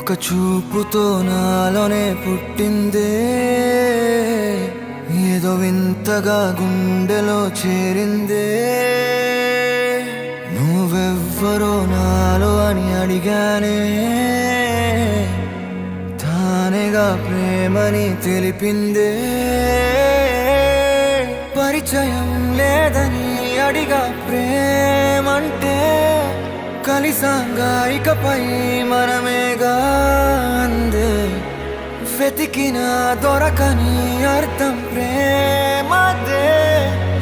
ఒక చూపుతో నాలోనే పుట్టిందే, ఏదో వింతగా గుండెలో చేరిందే. నువ్వెవ్వరో నాలో అని అడిగానే, తానేగా ప్రేమని తెలిపిందే. పరిచయం లేదని అడిగా ప్రేమంటే, కలిసాంగా ఇకపై మనమేగా అందే. వెతికిన దొరకని అర్థం ప్రేమదే,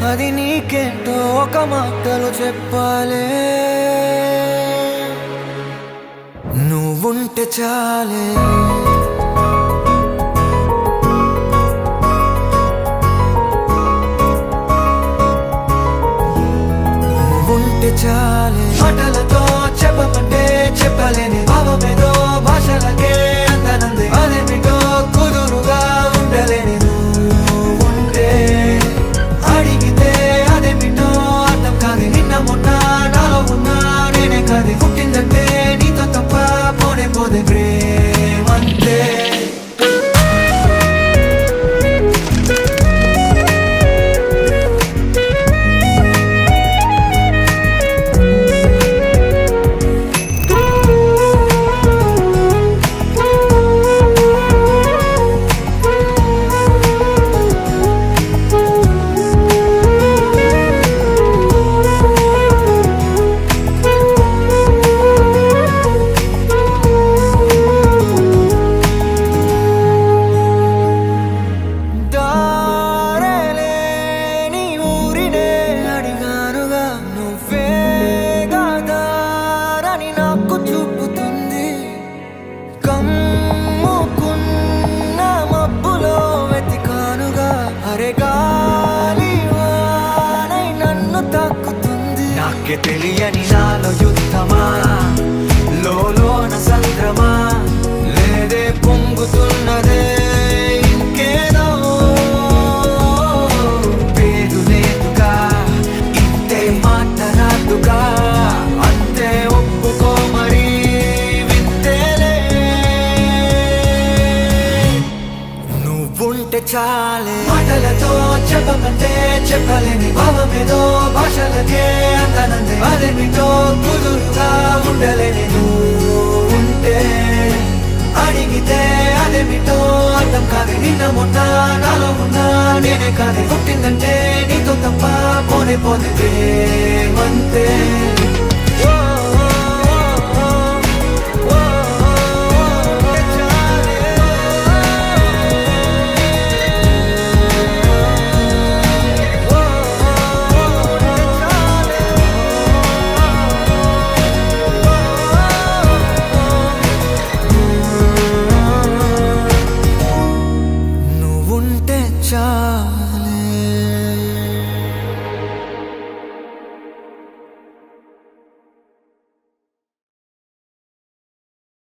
అది నీకేంటో ఒక మాటలో చెప్పాలే. నువ్వుంటే చాలే, నువ్వుంటే చాలే. మాటలతో చెప్పమంటే చెప్పలేని భావమేదో భాషలకే అందనందే. అదేమిటో కుదురుగా ఉండలేని నువ్వుంటే, అడిగితే అదేమిటో అర్థం కాదు. నిన్న మొన్న నాలో ఉన్నా నేనే కాదు. పుట్టిందంటే నీతో తప్ప పోనే పోదే ప్రేమంతే. నాకే తెలియని నాలో యుద్ధమా, లోన సంద్రమా, లేదే పొంగుతున్నదే ఇంకేదో. పేరు లేదుగా, ఇంతే మాట రాదుగా, అంతే ఒప్పుకో మరి వింతేలే. నువ్వుంటే చాలే. మాటలతో చెప్పమంటే చెప్పలేని భావమేదో భాషలకే అందనందే. అదేమిటో కుదురుగా ఉండలేని నువ్వుంటే, అడిగితే అదేమిటో అర్థం కాదు. నిన్న మొన్న నాలో ఉన్నా నేనే కాదు. పుట్టిందంటే నీతో తప్ప పోనే పోతే ప్రేమంతే. నువ్వుంటే చాలు.